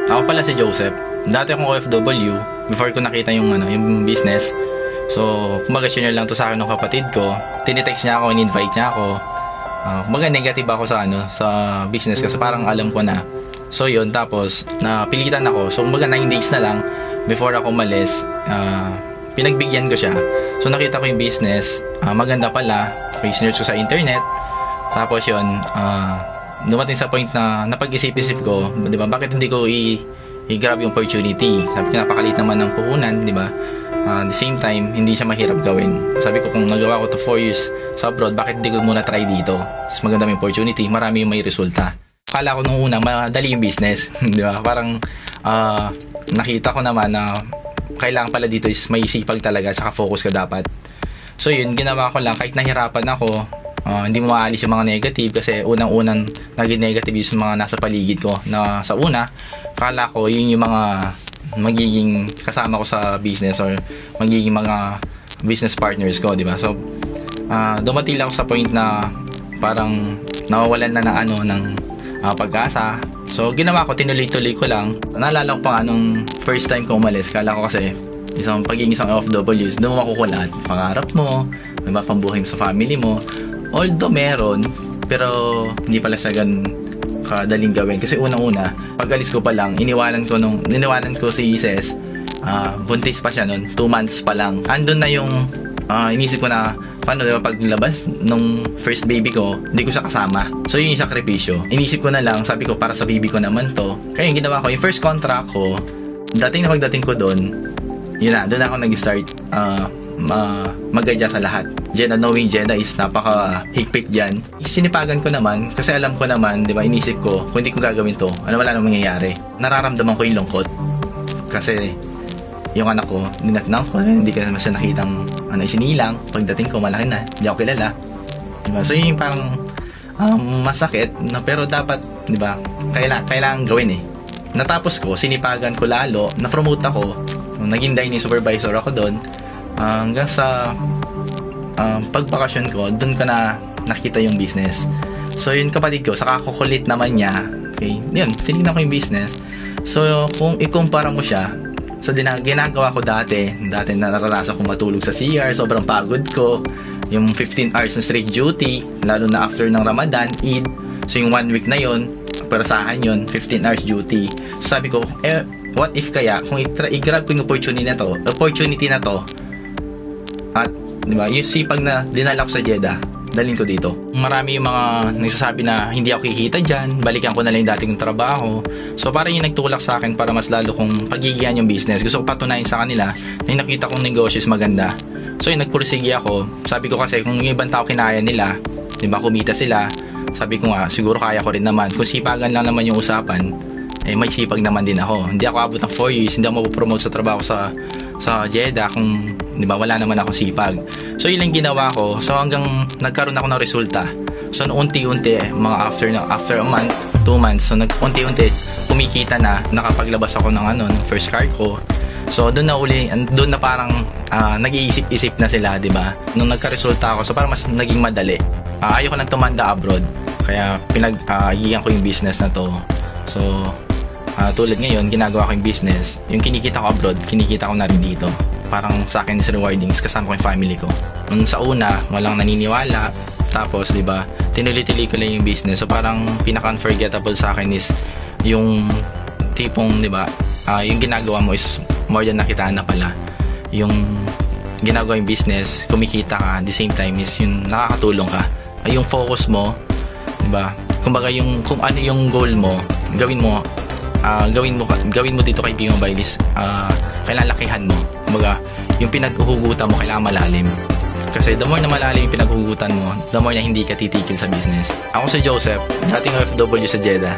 Ako pala si Joseph. Dati akong OFW before ko nakita yung business. So, kumbaga share lang to sa akin ng kapatid ko. Tinitext niya ako, in-invite niya ako. Kumbaga negative ako sa business kasi parang alam ko na. So, yun. Tapos, napilitan ako. So, kumbaga 9 days na lang before ako umalis, pinagbigyan ko siya. So, nakita ko yung business. Maganda pala. Research ko sa internet. Tapos, yun. Dumating sa point na napag-isip-isip ko, di ba, bakit hindi ko i-grab yung opportunity? Sabi ko, napakaliit naman ng puhunan, di ba? At the same time, hindi siya mahirap gawin. Sabi ko, kung nagawa ko to 4 years sa abroad, bakit hindi ko muna try dito? Mas maganda may opportunity, marami yung may resulta. Akala ko nung una, madali yung business. Di ba? Parang nakita ko naman na kailangan pala dito is may sipag talaga, saka focus ka dapat. So yun, ginawa ko lang, kahit nahirapan ako, hindi mo maalis yung mga negative kasi unang-unang naging negative yung mga nasa paligid ko. Na sa una, akala ko yun yung mga magiging kasama ko sa business or magiging mga business partners ko, di ba? So, dumating lang ako sa point na parang nawawalan na ng pag-asa. So, ginawa ko, tinuloy-tuloy ko lang. Naalala ko pa nung first time ko umalis, kala ko kasi pagiging isang OFWs, doon mo makukuha lahat. Pangarap mo, diba, pambuhay mo sa family mo. Although meron, pero hindi pala sa kadaling gawin. Kasi unang-una, pag alis ko pa lang, iniwanan ko si Ises, buntis pa siya nun, 2 months pa lang. Andun na yung, inisip ko na, paano diba paglabas nung first baby ko, hindi ko siya kasama. So yun yung sakripisyo. Inisip ko na lang, sabi ko, para sa baby ko naman to. Kaya yung ginawa ko, yung first contract ko, pagdating ko doon, yun na, doon ako nag-start, mag-adjust sa lahat. Jeddah, knowing Jeddah is napaka-higpit dyan. Sinipagan ko naman, kasi alam ko naman, di ba, inisip ko, kung hindi ko gagawin to, wala nang mangyayari. Nararamdaman ko yung lungkot. Kasi, yung anak ko, dinatnang ko, hindi ka naman siya nakitang isinilang. Pagdating ko, malaki na, hindi ako kilala. Diba? So, yun yung parang masakit, pero dapat, di ba, kailangan gawin eh. Natapos ko, sinipagan ko lalo, na-promote ako, naging dining supervisor ako doon, hanggang sa pagbakasyon ko, doon ko na nakita yung business. So yun kapatid ko, saka kukulit naman niya. Okay, yun, tinignan ko yung business. So kung ikumpara mo siya sa ginagawa ko dati na naranasan ko matulog sa CR, sobrang pagod ko, yung 15 hours na straight duty, lalo na after ng Ramadan, Eid. So yung 1 week na yun, perasahan yun, 15 hours duty. So sabi ko, what if kaya kung i-grab ko yung opportunity na to, at diba, yung sipag na dinala ko sa Jeddah, dalhin ko dito. Marami yung mga nagsasabi na hindi ako kikita dyan, balikan ko na lang yung dating trabaho. So parang yung nagtulak sa akin para mas lalo kong pagigihan yung business. Gusto ko patunayan sa kanila na yung nakita kong negosyo is maganda. So yung nagpursige ako. Sabi ko kasi kung yung ibang tao kinaya nila, diba, kumita sila, sabi ko nga siguro kaya ko rin naman. Kung sipagan lang naman yung usapan, may sipag naman din ako. Hindi ako abot ng 4 years, hindi ako mapopromote sa trabaho sa Jeddah kung di ba wala naman ako sipag. So yun lang ginawa ko. So hanggang nagkaroon ako ng resulta. So unti-unti mga after a month, 2 months, so unti-unti kumikita na, nakapaglabas ako ng first car ko. So doon na parang nag-iisip-isip na sila, di ba? Nung nagka-resulta ako, so parang mas naging madali. Ayoko nang tumanda abroad. Kaya pinag-iigan ko yung business na to. So tulad ngayon, ginagawa ko yung business. Yung kinikita ko abroad, kinikita ko na rin dito. Parang sa akin is rewarding, kasama ko yung family ko. Nung sa una, walang naniniwala. Tapos, di ba, tinuloy-tuloy ko lang yung business. So parang pinaka-unforgettable sa akin is yung tipong, di ba, yung ginagawa mo is more than nakitaan na pala. Yung ginagawa yung business, kumikita ka, at the same time is yung nakakatulong ka. Yung focus mo, di ba, kumbaga kung ano yung goal mo, gawin mo dito kay B-Mobile is kailangan lakihan mo. Kumbaga, yung pinaghuhugutan mo kailangan malalim. Kasi the more na malalim yung pinaghuhugutan mo, the more na hindi ka titigil sa business. Ako si Joseph, dating OFW sa Jeddah.